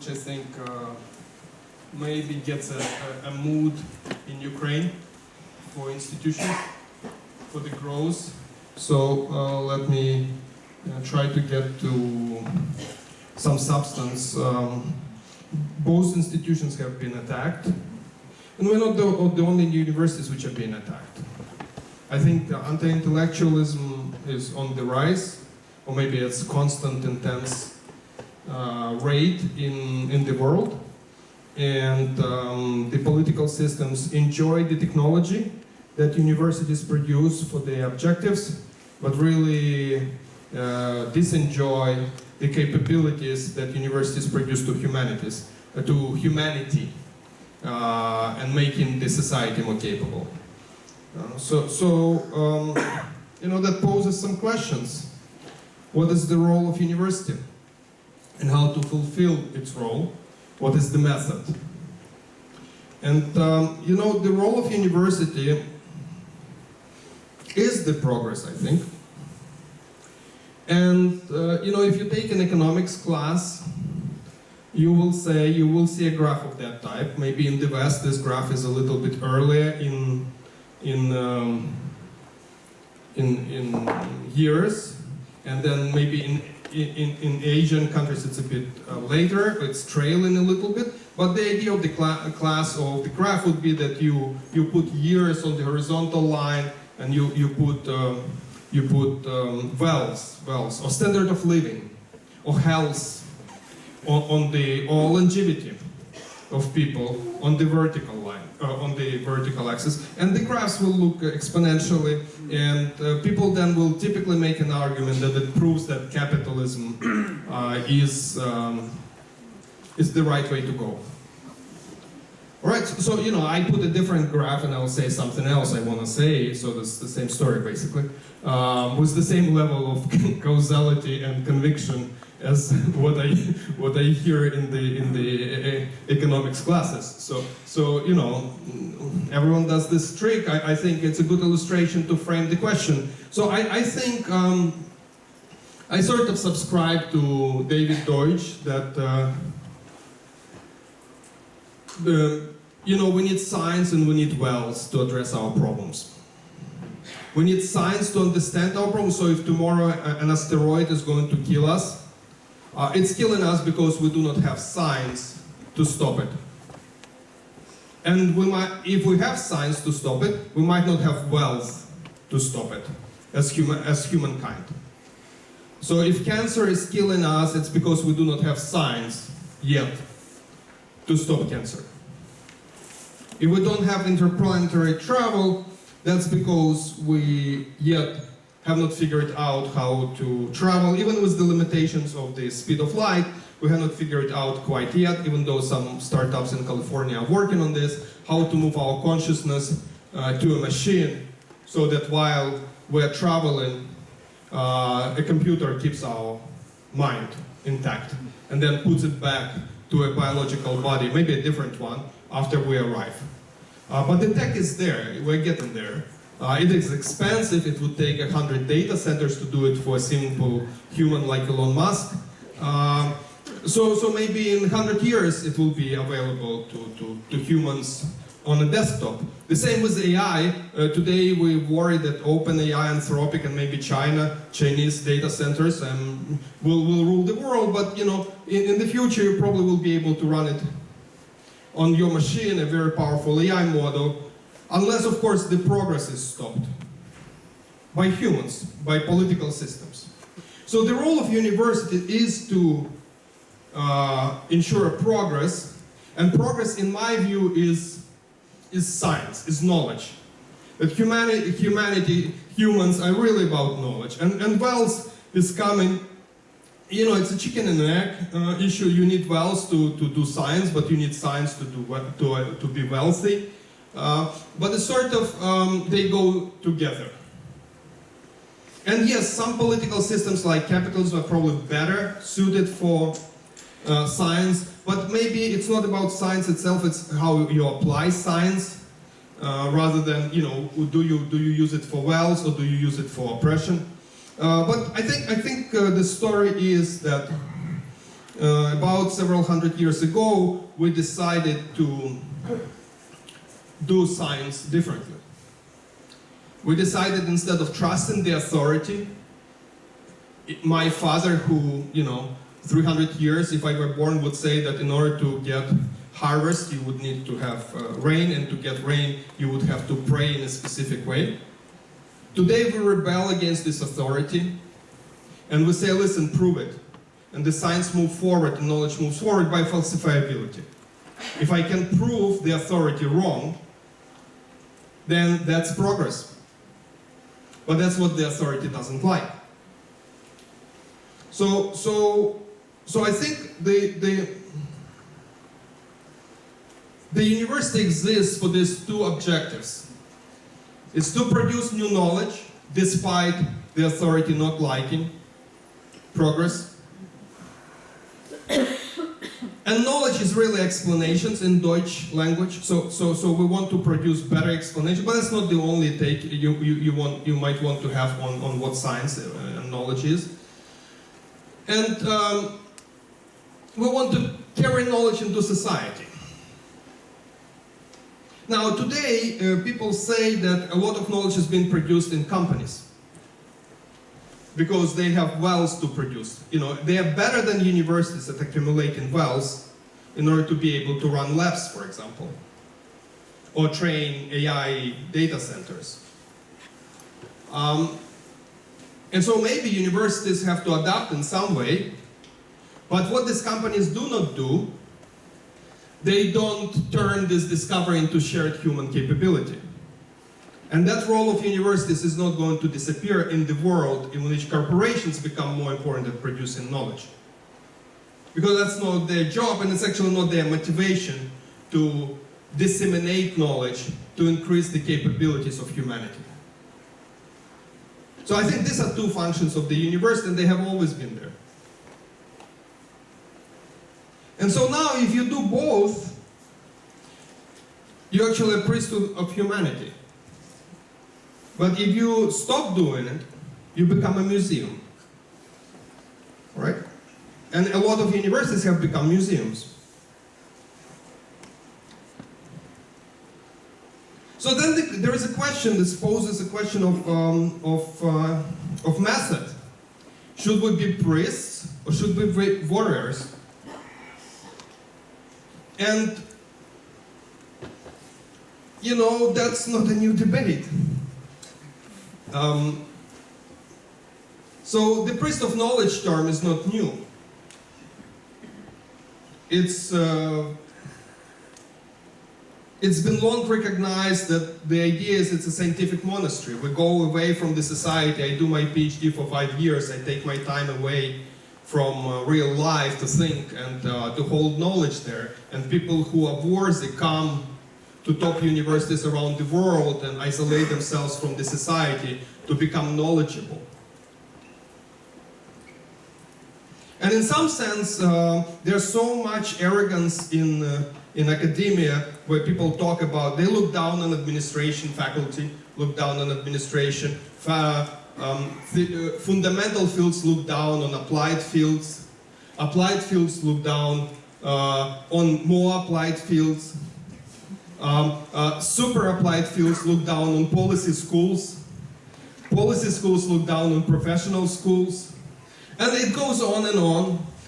which I think maybe gets a mood in Ukraine for institutions, for the growth. So let me try to get to some substance. Both institutions have been attacked, and we're not the only universities which have been attacked. I think anti-intellectualism is on the rise, or maybe it's constant, intense rate in the world, and the political systems enjoy the technology that universities produce for their objectives, but really disenjoy the capabilities that universities produce to humanity, and making the society more capable. You know, that poses some questions. What is the role of university? And how to fulfill its role? What is the method? And you know, the role of university is the progress, I think. And you know, if you take an economics class, you will see a graph of that type. Maybe in the West, this graph is a little bit earlier in years, and then maybe in Asian countries it's a bit later, it's trailing a little bit, but the idea of the class of the graph would be that you put years on the horizontal line, and you put wealth or standard of living or health or longevity of people on the vertical line, on the vertical axis, and the graphs will look exponentially, and people then will typically make an argument that it proves that capitalism is the right way to go. All right, so you know, I put a different graph and I'll say something else I want to say, so that's the same story basically, with the same level of causality and conviction as what I hear in the economics classes. So you know, everyone does this trick. I think it's a good illustration to frame the question. So I think I sort of subscribe to David Deutsch that you know, we need science and we need wealth to address our problems. We need science to understand our problems. So if tomorrow an asteroid is going to kill us, it's killing us because we do not have science to stop it. And if we have science to stop it, we might not have wealth to stop it as humankind. So if cancer is killing us, it's because we do not have science yet to stop cancer. If we don't have interplanetary travel, that's because we yet have not figured out how to travel, even with the limitations of the speed of light. We have not figured out quite yet, even though some startups in California are working on this, how to move our consciousness to a machine, so that while we're traveling, a computer keeps our mind intact, and then puts it back to a biological body, maybe a different one, after we arrive. But the tech is there, we're getting there. It is expensive. It would take 100 data centers to do it for a simple human like Elon Musk. So maybe in 100 years it will be available to humans on a desktop. The same with AI. Today we worry that OpenAI, Anthropic, and maybe Chinese data centers will rule the world. But you know, in the future you probably will be able to run it on your machine, a very powerful AI model. Unless, of course, the progress is stopped by humans, by political systems. So the role of university is to ensure progress, and progress, in my view, is science, is knowledge. That humans are really about knowledge, and wealth is coming. You know, it's a chicken and egg issue. You need wealth to do science, but you need science to be wealthy. But it's sort of, they go together. And yes, some political systems like capitalism are probably better suited for science, but maybe it's not about science itself, it's how you apply science, rather than, you know, do you use it for wealth or do you use it for oppression? But I think the story is that about several hundred years ago, we decided to do science differently. We decided, instead of trusting the authority, my father, who, 300 years, if I were born, would say that in order to get harvest, you would need to have rain, and to get rain, you would have to pray in a specific way. Today we rebel against this authority, and we say, listen, prove it. And the science moves forward, and knowledge moves forward by falsifiability. If I can prove the authority wrong, then that's progress. But that's what the authority doesn't like. So I think the university exists for these two objectives. It's to produce new knowledge, despite the authority not liking progress. And knowledge is really explanations in Deutsch language. So we want to produce better explanation, but that's not the only take you might want to have on what science and knowledge is. And we want to carry knowledge into society. Now today, people say that a lot of knowledge has been produced in companies, because they have wells to produce. They are better than universities at accumulating wells in order to be able to run labs, for example, or train AI data centers. And so maybe universities have to adapt in some way, but what these companies do not do, they don't turn this discovery into shared human capability. And that role of universities is not going to disappear in the world in which corporations become more important at producing knowledge. Because that's not their job, and it's actually not their motivation to disseminate knowledge to increase the capabilities of humanity. So I think these are two functions of the university, and they have always been there. And so now, if you do both, you're actually a priesthood of humanity. But if you stop doing it, you become a museum, right? And a lot of universities have become museums. So then there is a question that poses a question of method. Should we be priests or should we be warriors? And, that's not a new debate. So the priest of knowledge term is not new. It's been long recognized that the idea is it's a scientific monastery. We go away from the society. I do my PhD for 5 years. I take my time away from real life to think and to hold knowledge there. And people who are worthy come to top universities around the world and isolate themselves from the society to become knowledgeable. And in some sense, there's so much arrogance in academia where people talk about, they look down on administration, faculty look down on administration, fundamental fields look down on applied fields look down on more applied fields, super applied fields look down on policy schools look down on professional schools, and it goes on,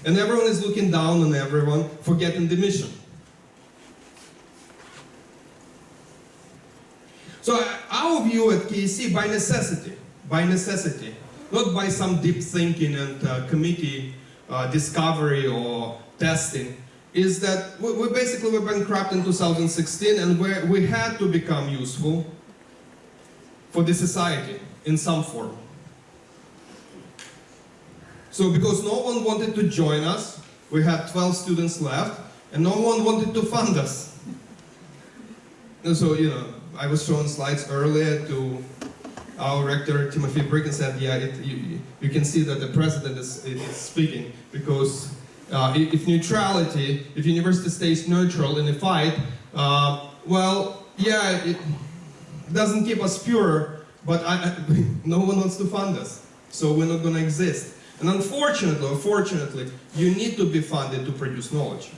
and everyone is looking down on everyone, forgetting the mission. So our view at KC, by necessity, not by some deep thinking and committee discovery or testing, is that we basically were bankrupt in 2016, and we had to become useful for the society in some form. So because no one wanted to join us, we had 12 students left, and no one wanted to fund us. And so, I was showing slides earlier to our rector, Tymofij, and said, yeah, you can see that the president is speaking, because if university stays neutral in a fight, well, yeah, it doesn't keep us pure, but no one wants to fund us, so we're not going to exist. And unfortunately, you need to be funded to produce knowledge.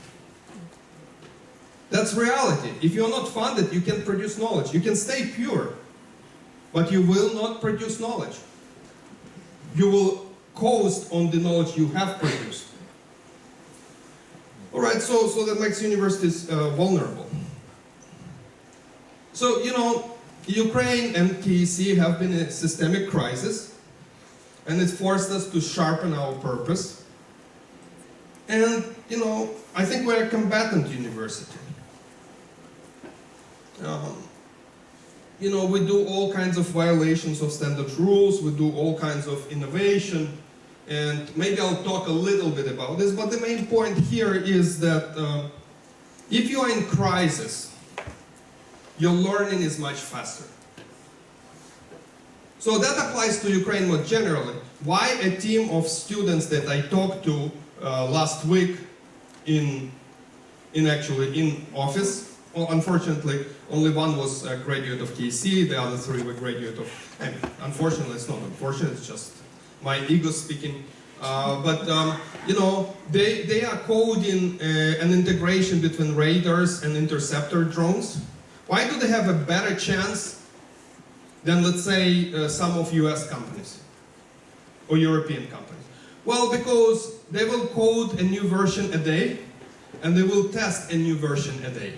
That's reality. If you're not funded, you can produce knowledge. You can stay pure, but you will not produce knowledge. You will coast on the knowledge you have produced. All right, so that makes universities vulnerable. So, you know, Ukraine and TEC have been in a systemic crisis, and it forced us to sharpen our purpose. And, you know, I think we're a combatant university. You know, we do all kinds of violations of standard rules, we do all kinds of innovation, and maybe I'll talk a little bit about this, but the main point here is that if you are in crisis, your learning is much faster. So that applies to Ukraine more generally. Why a team of students that I talked to last week in office, well, unfortunately, only one was a graduate of TEC, the other three were graduate of, I mean, unfortunately, it's not unfortunate, it's just my ego speaking. You know, they are coding an integration between radars and interceptor drones. Why do they have a better chance than, let's say, some of US companies or European companies? Well, because they will code a new version a day and they will test a new version a day.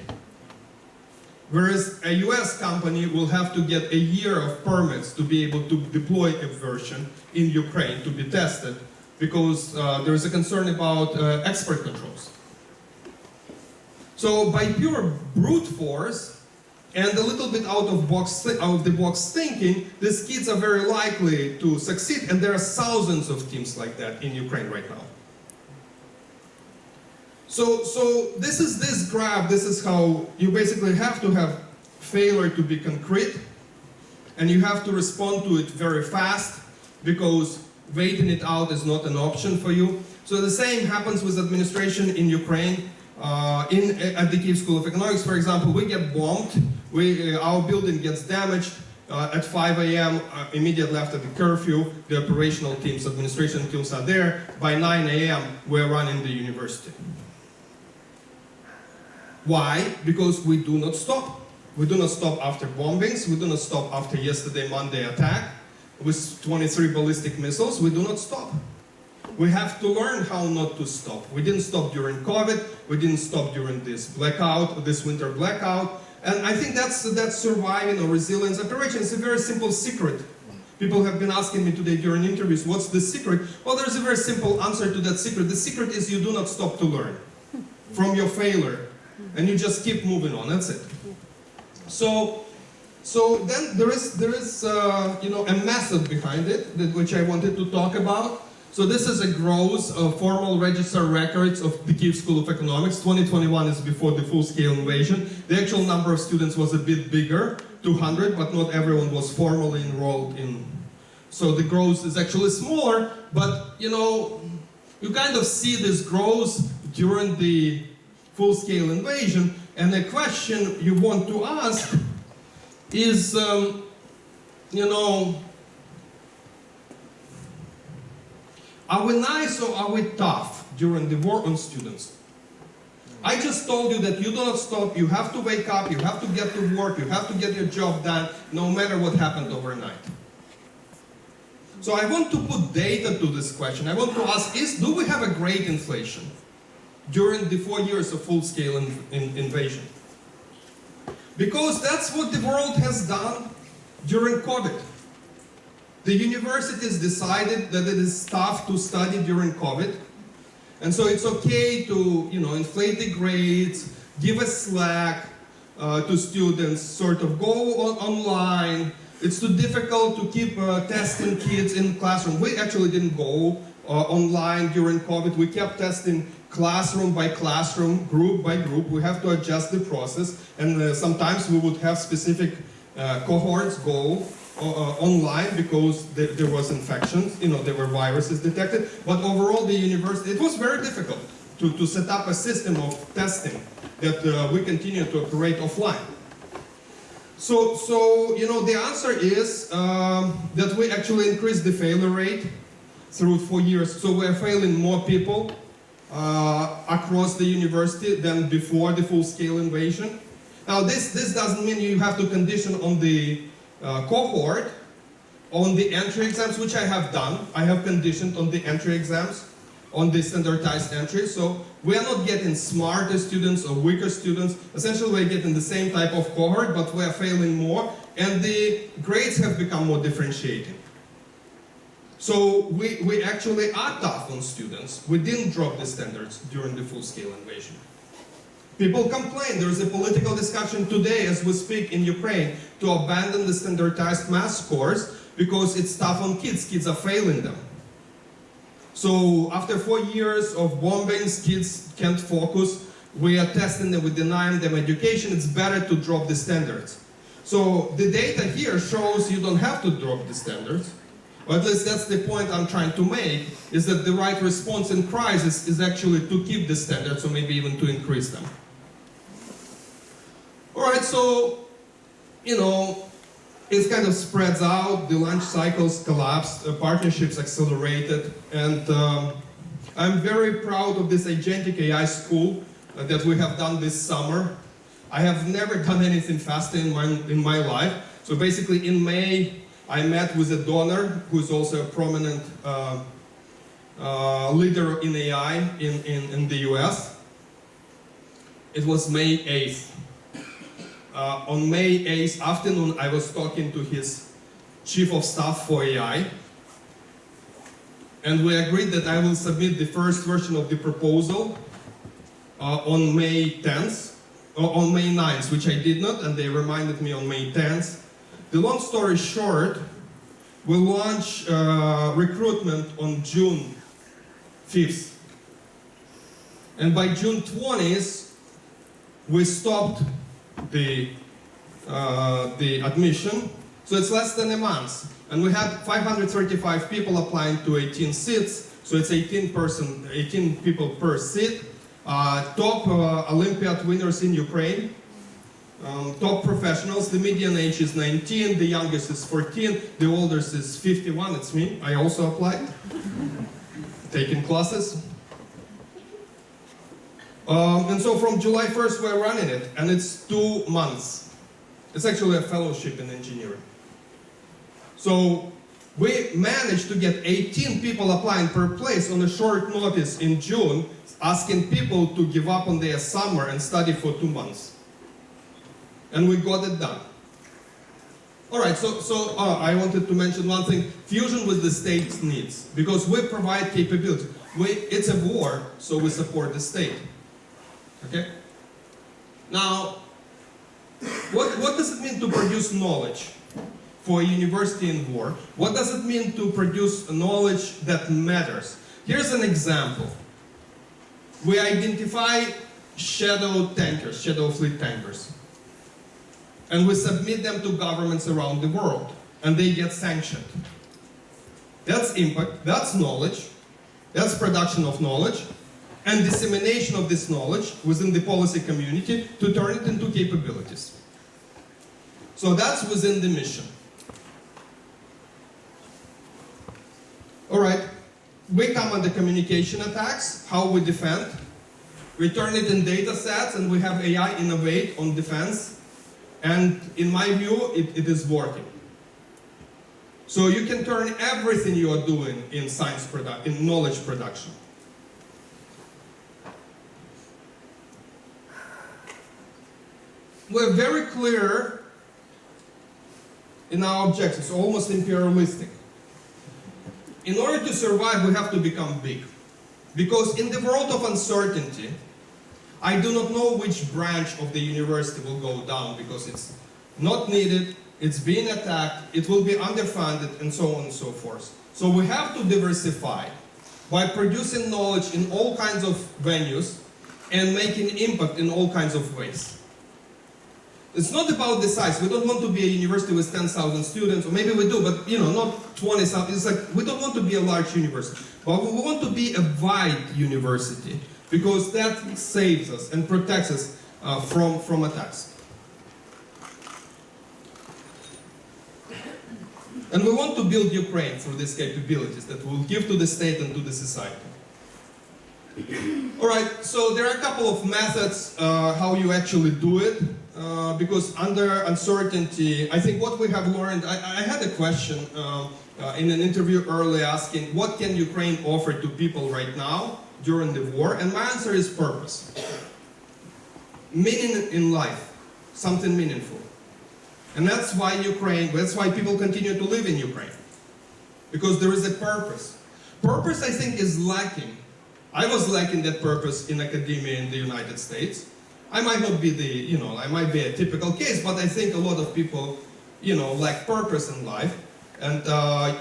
Whereas a US company will have to get a year of permits to be able to deploy a version in Ukraine to be tested, because there is a concern about export controls. So by pure brute force and a little bit out of the box thinking, these kids are very likely to succeed, and there are thousands of teams like that in Ukraine right now. So this is this graph, this is how you basically have to have failure to be concrete, and you have to respond to it very fast, because waiting it out is not an option for you. So the same happens with administration in Ukraine. At the Kyiv School of Economics, for example, we get bombed, our building gets damaged. At 5 a.m., immediately after the curfew, the operational teams, administration teams are there. By 9 a.m., we're running the university. Why? Because we do not stop. We do not stop after bombings. We do not stop after yesterday, Monday attack with 23 ballistic missiles. We do not stop. We have to learn how not to stop. We didn't stop during COVID. We didn't stop during this blackout, this winter blackout. And I think that's surviving or resilience operation. It's a very simple secret. People have been asking me today during interviews, what's the secret? Well, there's a very simple answer to that secret. The secret is you do not stop to learn from your failure. And you just keep moving on, that's it. So then there is you know, a method behind it, which I wanted to talk about. So this is a gross formal register records of the Kyiv School of Economics. 2021 is before the full-scale invasion. The actual number of students was a bit bigger, 200, but not everyone was formally enrolled in. So the growth is actually smaller, but you know, you kind of see this growth during the full-scale invasion, and the question you want to ask is, you know, are we nice or are we tough during the war on students? I just told you that you do not stop, you have to wake up, you have to get to work, you have to get your job done, no matter what happened overnight. So I want to put data to this question. I want to ask, do we have a great inflation during the 4 years of full-scale invasion? Because that's what the world has done during COVID. The universities decided that it is tough to study during COVID, and so it's okay to, you know, inflate the grades, give a slack to students, sort of go online. It's too difficult to keep testing kids in classroom. We actually didn't go online during COVID. We kept testing classroom by classroom, group by group. We have to adjust the process, and sometimes we would have specific cohorts go online because there was infections, you know, there were viruses detected. But overall, the university, it was very difficult to set up a system of testing that we continue to operate offline. So you know, the answer is that we actually increased the failure rate through 4 years. So we're failing more people across the university than before the full-scale invasion. Now this doesn't mean you have to condition on the cohort, on the entry exams, which I have done. I have conditioned on the entry exams, on the standardized entry. So we are not getting smarter students or weaker students. Essentially we're getting the same type of cohort, but we are failing more, and the grades have become more differentiating. So we actually are tough on students. We didn't drop the standards during the full-scale invasion. People complain. There is a political discussion today as we speak in Ukraine to abandon the standardized math scores because it's tough on kids. Kids are failing them. So after 4 years of bombings, kids can't focus. We are testing them, we're denying them education. It's better to drop the standards. So the data here shows you don't have to drop the standards. Or at least that's the point I'm trying to make, is that the right response in crisis is actually to keep the standards, or maybe even to increase them. Alright, so, you know, it kind of spreads out, the launch cycles collapsed, partnerships accelerated, and I'm very proud of this agentic AI school that we have done this summer. I have never done anything faster in my life. So basically in May, I met with a donor who is also a prominent leader in AI in the US. It was May 8th. On May 8th afternoon, I was talking to his chief of staff for AI. And we agreed that I will submit the first version of the proposal on May 10th, or on May 9th, which I did not, and they reminded me on May 10th. The long story short, we'll launch recruitment on June 5th. And by June 20th, we stopped the admission. So it's less than a month. And we had 535 people applying to 18 seats. So it's 18 people per seat. Top Olympiad winners in Ukraine. Top professionals, the median age is 19, the youngest is 14, the oldest is 51, it's me, I also applied, taking classes. And so from July 1st we're running it, and it's 2 months. It's actually a fellowship in engineering. So we managed to get 18 people applying per place on a short notice in June, asking people to give up on their summer and study for 2 months. And we got it done. Alright, so I wanted to mention one thing. Fusion with the state's needs. Because we provide capability. It's a war, so we support the state. Okay? Now, what does it mean to produce knowledge for a university in war? What does it mean to produce knowledge that matters? Here's an example. We identify shadow tankers, shadow fleet tankers. And we submit them to governments around the world, and they get sanctioned. That's impact, that's knowledge, that's production of knowledge, and dissemination of this knowledge within the policy community to turn it into capabilities. So that's within the mission. All right, we come on the communication attacks, how we defend. We turn it in data sets, and we have AI innovate on defense. And in my view, it is working. So you can turn everything you are doing in in knowledge production. We're very clear in our objectives, almost imperialistic. In order to survive, we have to become big. Because in the world of uncertainty, I do not know which branch of the university will go down because it's not needed, it's being attacked, it will be underfunded, and so on and so forth. So we have to diversify by producing knowledge in all kinds of venues and making impact in all kinds of ways. It's not about the size. We don't want to be a university with 10,000 students, or maybe we do, but not 20,000. It's like we don't want to be a large university, but we want to be a wide university because that saves us and protects us from attacks. And we want to build Ukraine through these capabilities that we'll give to the state and to the society. All right, so there are a couple of methods how you actually do it, because under uncertainty, I think what we have learned, I had a question in an interview earlier asking, what can Ukraine offer to people right now during the war? And my answer is purpose. Meaning in life, something meaningful. And that's why people continue to live in Ukraine. Because there is a purpose. Purpose, I think, is lacking. I was lacking that purpose in academia in the United States. I might not be I might be a typical case, but I think a lot of people, lack purpose in life. And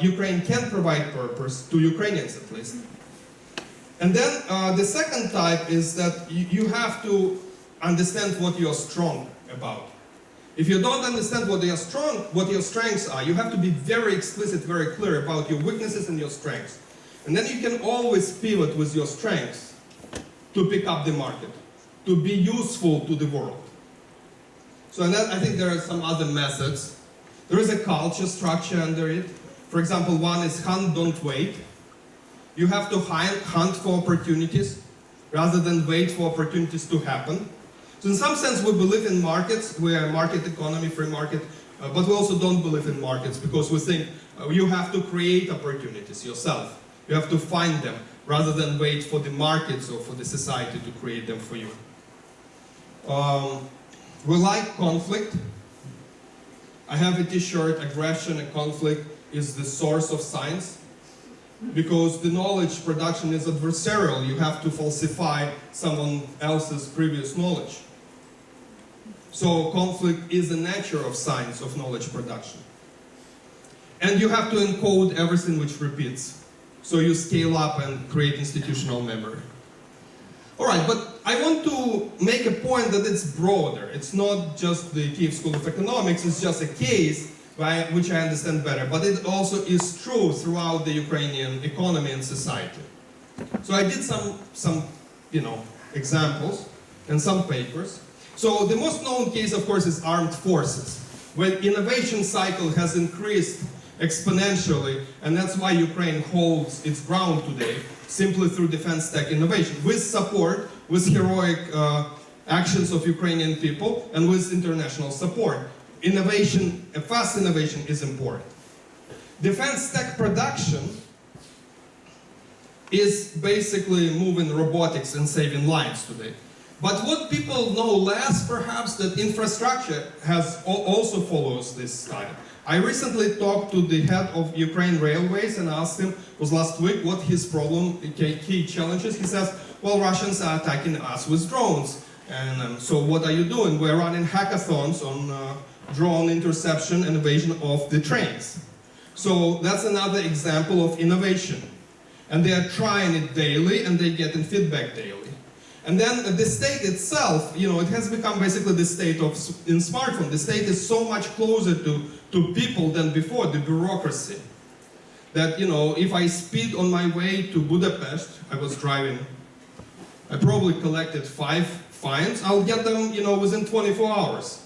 Ukraine can provide purpose to Ukrainians at least. And then the second type is that you have to understand what you're strong about. If you don't understand what your strengths are, you have to be very explicit, very clear about your weaknesses and your strengths. And then you can always pivot with your strengths to pick up the market, to be useful to the world. So I think there are some other methods. There is a culture structure under it. For example, one is hunt, don't wait. You have to hunt for opportunities rather than wait for opportunities to happen. So in some sense, we believe in markets. We are a market economy, free market, but we also don't believe in markets because we think you have to create opportunities yourself. You have to find them rather than wait for the markets or for the society to create them for you. We like conflict. I have a t-shirt, aggression and conflict is the source of science. Because the knowledge production is adversarial, you have to falsify someone else's previous knowledge. So conflict is the nature of science, of knowledge production. And you have to encode everything which repeats. So you scale up and create institutional memory. All right, but I want to make a point that it's broader. It's not just the Kiev School of Economics, it's just a case which I understand better, but it also is true throughout the Ukrainian economy and society. So I did some examples and some papers. So the most known case, of course, is armed forces, where innovation cycle has increased exponentially, and that's why Ukraine holds its ground today, simply through defense tech innovation, with support, with heroic actions of Ukrainian people, and with international support. Innovation, a fast innovation is important. Defense tech production is basically moving robotics and saving lives today. But what people know less, perhaps, that infrastructure also follows this style. I recently talked to the head of Ukraine Railways and asked him, it was last week, what his key challenges. He says, well, Russians are attacking us with drones. And so what are you doing? We're running hackathons on drone interception and evasion of the trains. So that's another example of innovation. And they are trying it daily and they're getting feedback daily. And then the state itself, it has become basically the state in smartphone. The state is so much closer to people than before, the bureaucracy. That, if I speed on my way to Budapest, I was driving, I probably collected 5 fines, I'll get them, within 24 hours.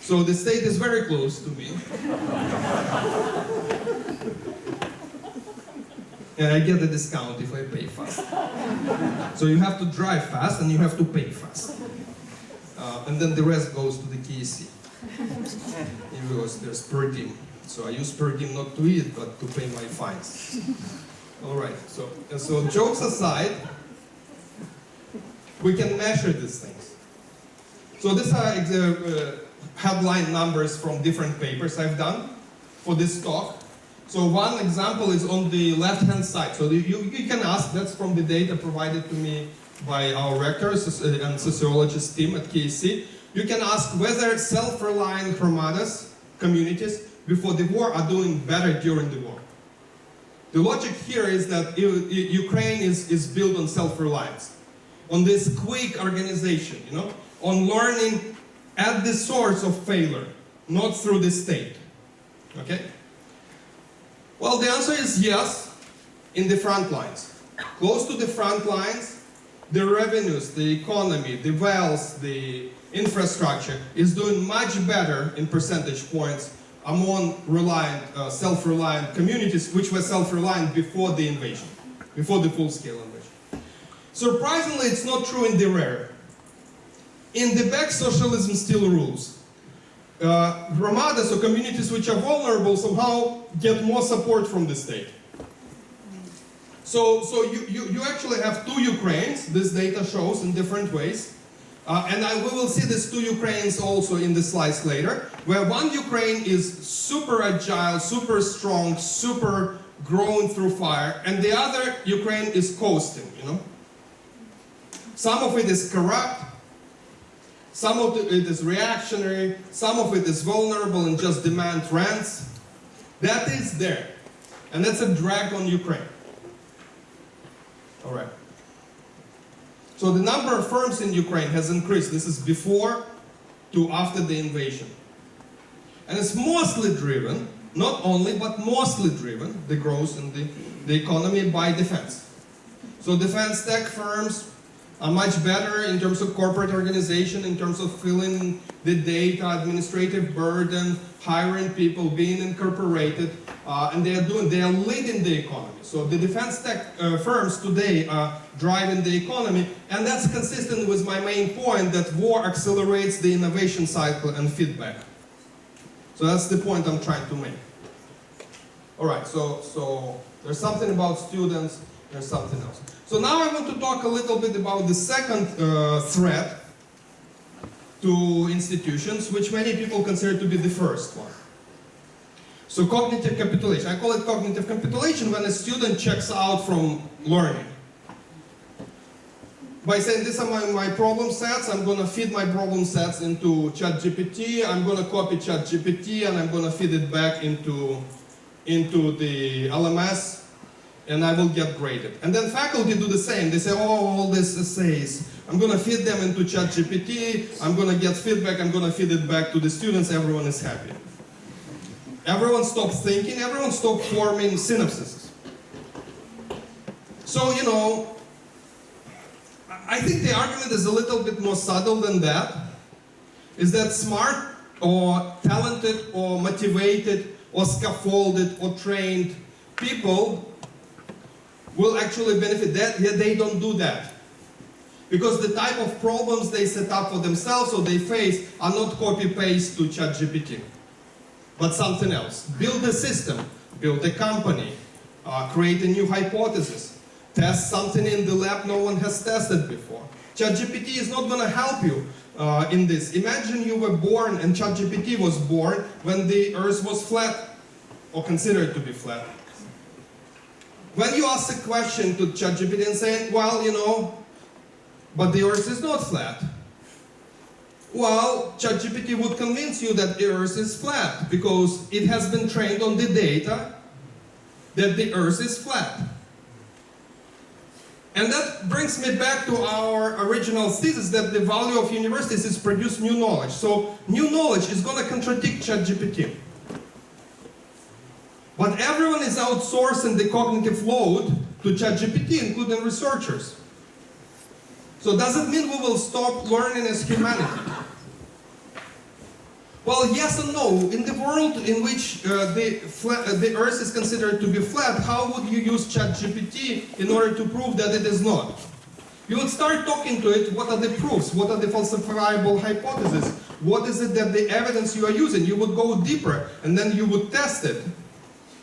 So the state is very close to me. And I get a discount if I pay fast. So you have to drive fast and you have to pay fast. And then the rest goes to the KSC. Because there's per diem. So I use per diem not to eat, but to pay my fines. All right, so jokes aside, we can measure these things. So these are headline numbers from different papers I've done for this talk. So one example is on the left-hand side. So you can ask, that's from the data provided to me by our rectors and sociologist team at KSC. You can ask whether self-reliant Hromadas communities before the war are doing better during the war. The logic here is that Ukraine is built on self-reliance, on this quick organization, on learning at the source of failure, not through the state. Okay? Well, the answer is yes, in the front lines. Close to the front lines, the revenues, the economy, the wealth, the infrastructure is doing much better in percentage points among self-reliant communities which were self-reliant before the invasion, before the full-scale invasion. Surprisingly, it's not true in the rear. In the back, socialism still rules. Hromadas, or communities which are vulnerable, somehow get more support from the state. So you actually have two Ukraines, this data shows in different ways. And we will see these two Ukraines also in the slides later, where one Ukraine is super agile, super strong, super grown through fire, and the other Ukraine is coasting, you know. Some of it is corrupt, some of it is reactionary, some of it is vulnerable and just demand rents. That is there. And that's a drag on Ukraine. All right. So the number of firms in Ukraine has increased. This is before to after the invasion. And it's mostly driven, not only, but mostly driven, the growth in the economy, by defense. So defense tech firms are much better in terms of corporate organization, in terms of filling the data, administrative burden, hiring people, being incorporated, and they are leading the economy. So the defense tech firms today are driving the economy, and that's consistent with my main point that war accelerates the innovation cycle and feedback. So that's the point I'm trying to make. All right, so there's something about students, there's something else. So now I want to talk a little bit about the second threat to institutions, which many people consider to be the first one. So cognitive capitulation. I call it cognitive capitulation when a student checks out from learning. By saying, these are my problem sets, I'm going to feed my problem sets into ChatGPT, I'm going to copy ChatGPT, and I'm going to feed it back into the LMS, and I will get graded. And then faculty do the same. They say, oh, all these essays, I'm going to feed them into ChatGPT, I'm going to get feedback, I'm going to feed it back to the students, everyone is happy. Everyone stops thinking, everyone stops forming synapses. So, you know, I think the argument is a little bit more subtle than that. Is that smart or talented or motivated or scaffolded or trained people will actually benefit. That yet they don't do that. Because the type of problems they set up for themselves or they face are not copy-paste to ChatGPT, but something else. Build a system, build a company, create a new hypothesis, test something in the lab no one has tested before. ChatGPT is not going to help you in this. Imagine you were born and ChatGPT was born when the Earth was flat, or considered to be flat. When you ask a question to ChatGPT and say, well, you know, but the Earth is not flat. Well, ChatGPT would convince you that the Earth is flat because it has been trained on the data that the Earth is flat. And that brings me back to our original thesis that the value of universities is produce new knowledge. So new knowledge is going to contradict ChatGPT. But everyone is outsourcing the cognitive load to ChatGPT, including researchers. So does it mean we will stop learning as humanity? Well, yes and no. In the world in which the Earth is considered to be flat, how would you use ChatGPT in order to prove that it is not? You would start talking to it, what are the proofs, what are the falsifiable hypotheses, what is it that the evidence you are using? You would go deeper and then you would test it.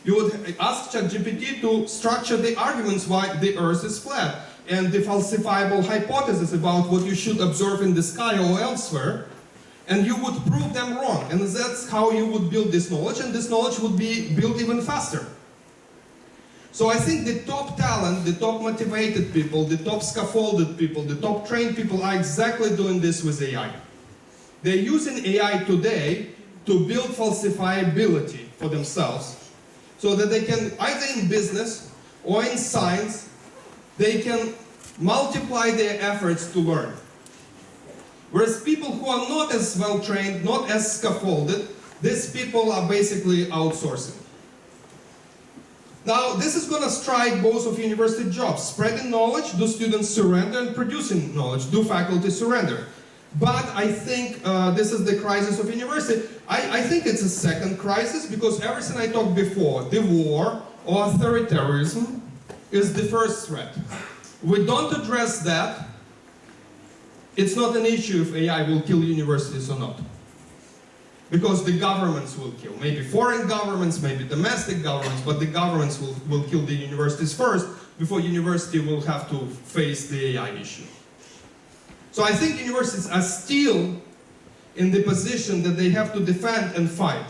You would ask ChatGPT to structure the arguments why the Earth is flat and the falsifiable hypothesis about what you should observe in the sky or elsewhere. And you would prove them wrong. And that's how you would build this knowledge, and this knowledge would be built even faster. So I think the top talent, the top motivated people, the top scaffolded people, the top trained people are exactly doing this with AI. They're using AI today to build falsifiability for themselves so that they can, either in business or in science, they can multiply their efforts to learn. Whereas people who are not as well trained, not as scaffolded, these people are basically outsourcing. Now, this is going to strike both of university jobs. Spreading knowledge, do students surrender, and producing knowledge, do faculty surrender. But I think this is the crisis of university. I think it's a second crisis because everything I talked before, the war or authoritarianism, is the first threat. We don't address that. It's not an issue if AI will kill universities or not. Because the governments will kill. Maybe foreign governments, maybe domestic governments, but the governments will kill the universities first before university will have to face the AI issue. So I think universities are still in the position that they have to defend and fight.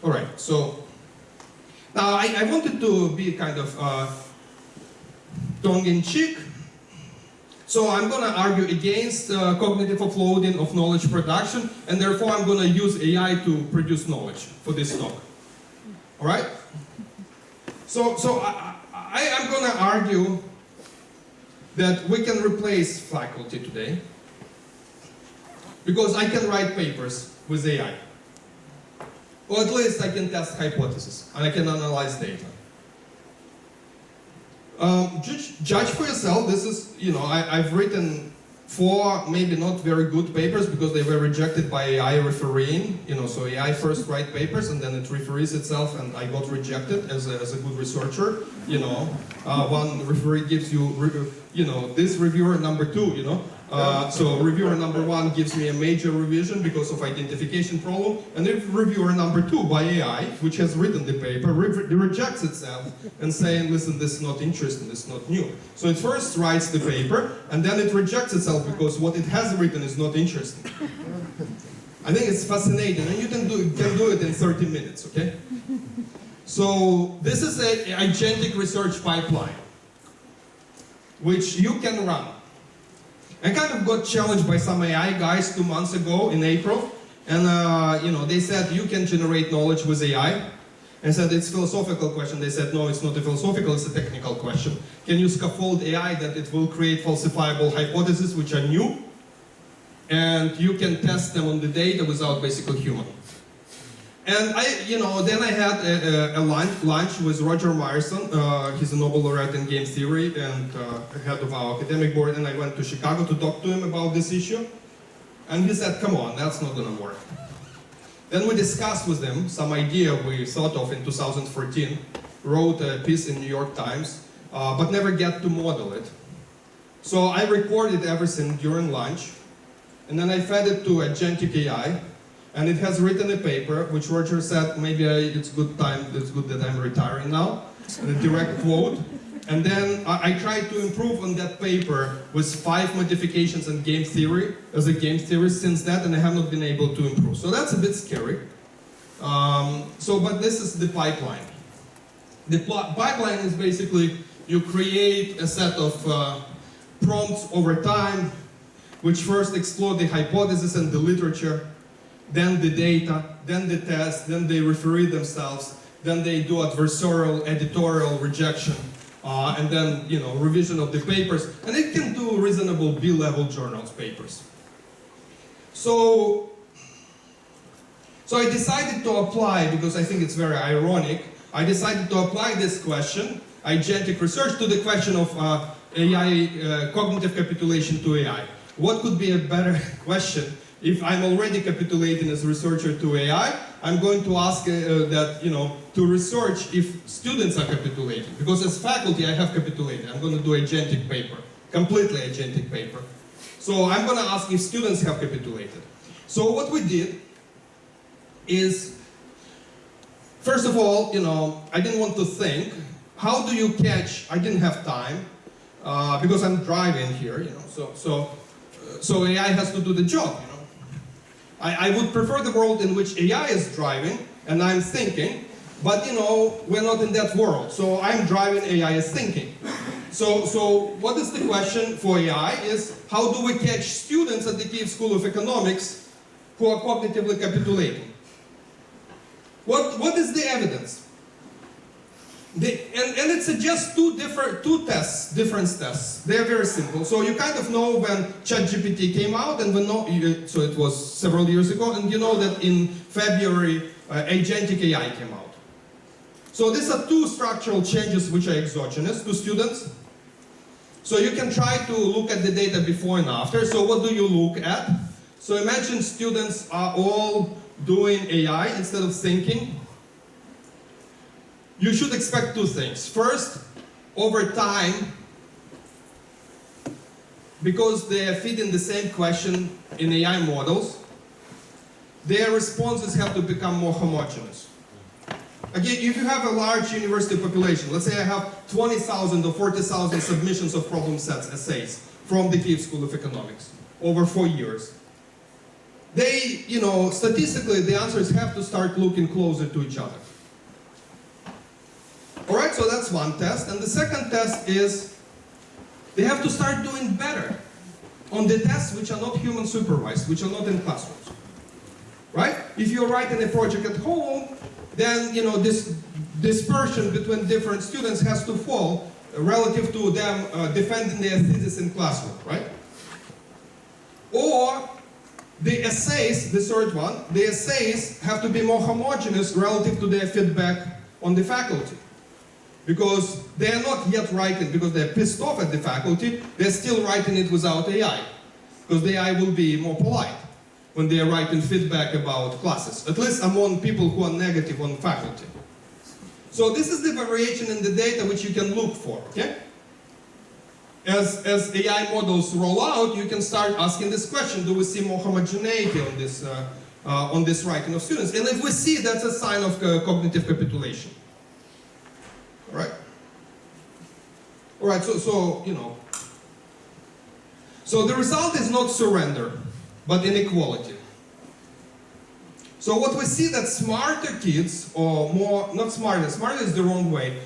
All right, so now I wanted to be kind of tongue-in-cheek. So I'm going to argue against cognitive offloading of knowledge production, and therefore I'm going to use AI to produce knowledge for this talk. All right? So I'm going to argue that we can replace faculty today because I can write papers with AI. Or at least I can test hypotheses and I can analyze data. Judge for yourself. This is, I've written 4 maybe not very good papers because they were rejected by AI refereeing. So AI first write papers and then it referees itself, and I got rejected as a good researcher. One referee gives you, this reviewer number 2, so reviewer number 1 gives me a major revision because of identification problem, and if reviewer number 2 by AI, which has written the paper, rejects itself and saying, listen, this is not interesting, this is not new. So it first writes the paper, and then it rejects itself because what it has written is not interesting. I think it's fascinating, and you can do it in 30 minutes, okay? So this is an agentic research pipeline, which you can run. I kind of got challenged by some AI guys 2 months ago in April, and they said you can generate knowledge with AI. I said it's a philosophical question. They said no, it's not a philosophical, it's a technical question. Can you scaffold AI that it will create falsifiable hypotheses which are new, and you can test them on the data without basically human? And then I had a lunch with Roger Myerson. He's a Nobel laureate in game theory and head of our academic board. And I went to Chicago to talk to him about this issue. And he said, come on, that's not going to work. Then we discussed with him some idea we thought of in 2014, wrote a piece in New York Times, but never get to model it. So I recorded everything during lunch, and then I fed it to agentic AI. And it has written a paper, which Roger said, maybe it's good that I'm retiring now, and a direct quote. And then I tried to improve on that paper with 5 modifications in game theory, as a game theorist since that, and I have not been able to improve. So that's a bit scary. But this is the pipeline. The pipeline is basically, you create a set of prompts over time, which first explore the hypothesis and the literature, then the data, then the test, then they referee themselves, then they do adversarial, editorial rejection, and then, revision of the papers. And it can do reasonable B-level journals papers. So I decided to apply, because I think it's very ironic, I decided to apply this question, agentic research, to the question of AI, cognitive capitulation to AI. What could be a better question? If I'm already capitulating as a researcher to AI, I'm going to ask to research if students are capitulating. Because as faculty, I have capitulated. I'm going to do agentic paper, completely agentic paper. So I'm going to ask if students have capitulated. So what we did is, first of all, I didn't want to think, how do you catch, I didn't have time, because I'm driving here, so AI has to do the job, I would prefer the world in which AI is driving and I'm thinking, but we're not in that world. So I'm driving, AI is thinking. So what is the question for AI is, how do we catch students at the Kyiv School of Economics who are cognitively capitulating? What is the evidence? And it suggests two different tests. They're very simple. So you kind of know when ChatGPT came out, and so it was several years ago, and you know that in February, agentic AI came out. So these are 2 structural changes which are exogenous to students. So you can try to look at the data before and after. So what do you look at? So imagine students are all doing AI instead of thinking. You should expect two things. First, over time, because they are feeding the same question in AI models, their responses have to become more homogeneous. Again, if you have a large university population, let's say I have 20,000 or 40,000 submissions of problem sets, essays, from the Kyiv School of Economics over 4 years. They, statistically, the answers have to start looking closer to each other. All right, so that's one test. And the second test is they have to start doing better on the tests which are not human supervised, which are not in classrooms. Right? If you're writing a project at home, then this dispersion between different students has to fall relative to them defending their thesis in classroom, right? Or the essays, the third one, the essays have to be more homogeneous relative to their feedback on the faculty. Because they're not yet writing, because they're pissed off at the faculty, they're still writing it without AI. Because the AI will be more polite when they are writing feedback about classes, at least among people who are negative on faculty. So this is the variation in the data which you can look for, okay? As AI models roll out, you can start asking this question, do we see more homogeneity on this writing of students? And if we see, that's a sign of cognitive capitulation. All right? All right, so the result is not surrender, but inequality. So what we see that smarter kids, or more, not smarter is the wrong way,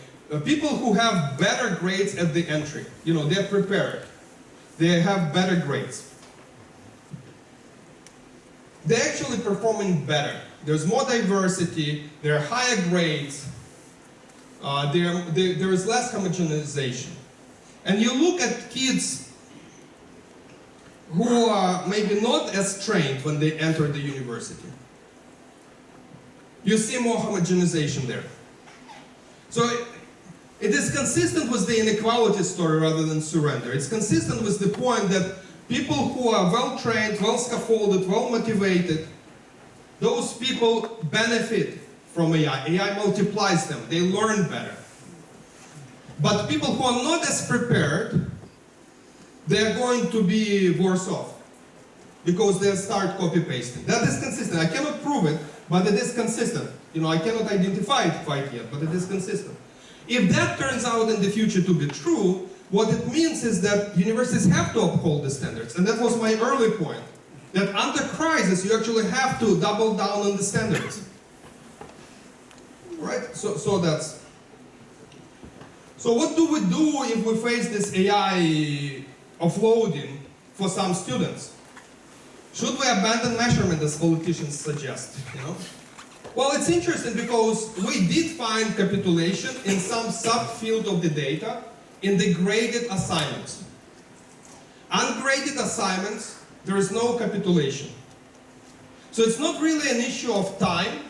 people who have better grades at the entry, they're prepared, they have better grades. They're actually performing better. There's more diversity, there are higher grades, there is less homogenization. And you look at kids who are maybe not as trained when they enter the university. You see more homogenization there. So it is consistent with the inequality story rather than surrender. It's consistent with the point that people who are well-trained, well-scaffolded, well-motivated, those people benefit from AI. AI multiplies them. They learn better. But people who are not as prepared, they're going to be worse off because they'll start copy-pasting. That is consistent. I cannot prove it, but it is consistent. I cannot identify it quite yet, but it is consistent. If that turns out in the future to be true, what it means is that universities have to uphold the standards. And that was my early point, that under crisis, you actually have to double down on the standards. Right? So what do we do if we face this AI offloading for some students? Should we abandon measurement as politicians suggest? Well, it's interesting because we did find capitulation in some subfield of the data in the graded assignments. Ungraded assignments, there is no capitulation. So it's not really an issue of time,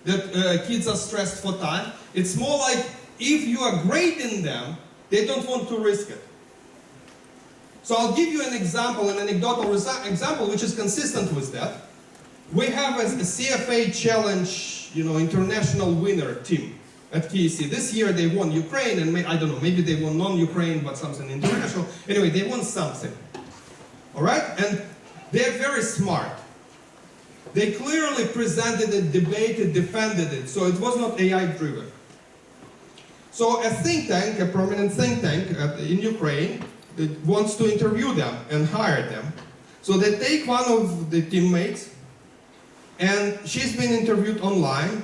that kids are stressed for time. It's more like if you are grading them, they don't want to risk it. So I'll give you an example, an anecdotal example, which is consistent with that. We have a CFA challenge, international winner team at KEC. This year they won Ukraine, and I don't know, maybe they won non-Ukraine, but something international. Anyway, they won something. All right? And they're very smart. They clearly presented it, debated, defended it, so it was not AI-driven. So a think tank, a prominent think tank in Ukraine, wants to interview them and hire them. So they take one of the teammates, and she's been interviewed online,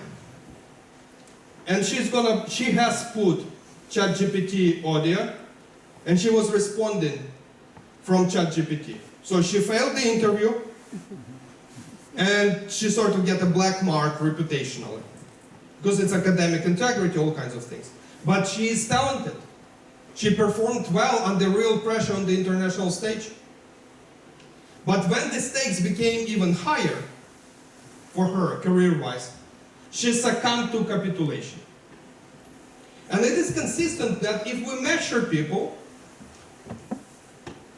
and she has put ChatGPT audio, and she was responding from ChatGPT. So she failed the interview, and she sort of get a black mark reputationally, because it's academic integrity, all kinds of things. But she is talented. She performed well under real pressure on the international stage. But when the stakes became even higher for her, career-wise, she succumbed to capitulation. And it is consistent that if we measure people,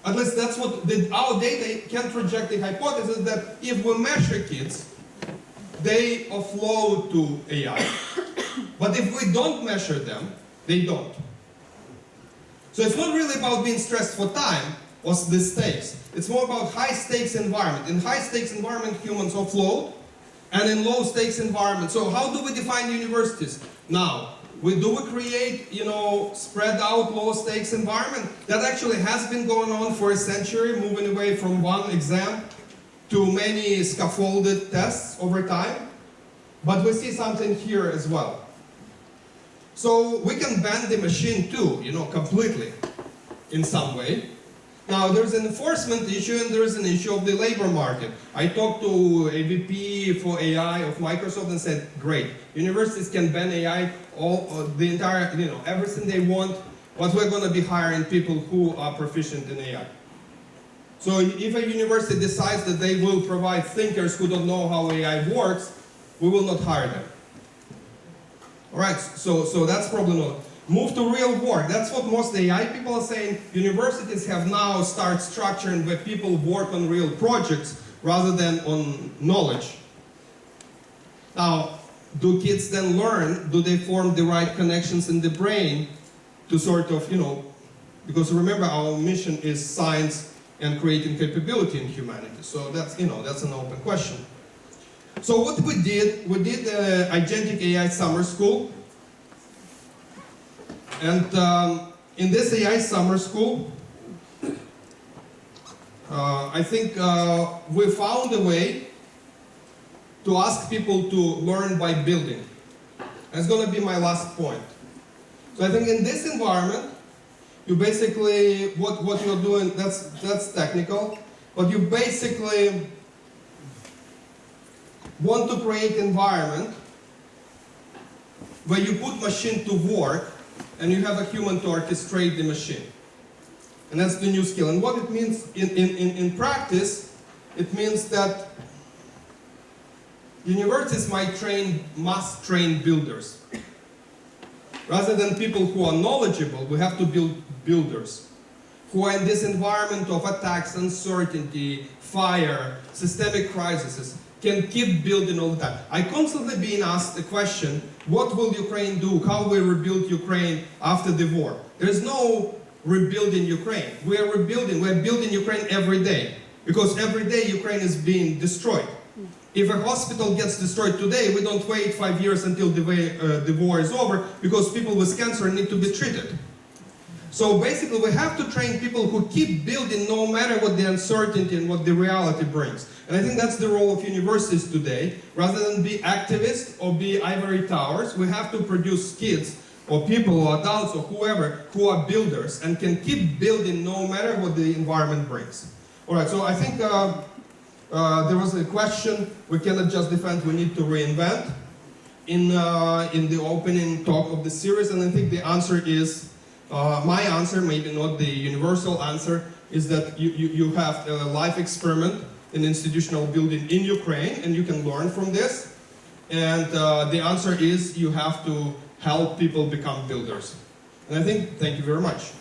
at least that's what our data can't reject the hypothesis that if we measure kids, they offload to AI. But if we don't measure them, they don't. So it's not really about being stressed for time or the stakes. It's more about high stakes environment. In high stakes environment, humans offload, and in low stakes environment. So how do we define universities? Now, do we create, spread out low stakes environment? That actually has been going on for a century, moving away from one exam to many scaffolded tests over time. But we see something here as well. So we can ban the machine too, completely, in some way. Now there's an enforcement issue and there's an issue of the labor market. I talked to a VP for AI of Microsoft and said, great, universities can ban AI, the entire, everything they want, but we're going to be hiring people who are proficient in AI. So if a university decides that they will provide thinkers who don't know how AI works, we will not hire them. All right, so that's probably not. Move to real work. That's what most AI people are saying. Universities have now started structuring where people work on real projects rather than on knowledge. Now, do kids then learn? Do they form the right connections in the brain to sort of, because remember our mission is science and creating capability in humanity. So that's, that's an open question. So what we did Agentic AI summer school. And in this AI summer school, I think we found a way to ask people to learn by building. That's going to be my last point. So I think in this environment, you basically, what you're doing, that's technical, but you basically want to create environment where you put machine to work and you have a human to orchestrate the machine. And that's the new skill. And what it means in practice, it means that universities must train builders. Rather than people who are knowledgeable, we have to build builders who are in this environment of attacks, uncertainty, fire, systemic crises, can keep building all the time. I constantly being asked the question, what will Ukraine do? How will we rebuild Ukraine after the war? There's no rebuilding Ukraine. We are rebuilding, we're building Ukraine every day. Because every day Ukraine is being destroyed. If a hospital gets destroyed today, we don't wait 5 years until the war is over, because people with cancer need to be treated. So basically we have to train people who keep building no matter what the uncertainty and what the reality brings. And I think that's the role of universities today. Rather than be activists or be ivory towers, we have to produce kids or people or adults or whoever who are builders and can keep building no matter what the environment brings. All right, so I think there was a question, we cannot just defend, we need to reinvent in the opening talk of the series, and I think the answer is, my answer, maybe not the universal answer, is that you have a life experiment in institutional building in Ukraine, and you can learn from this. And the answer is you have to help people become builders. And I think, thank you very much.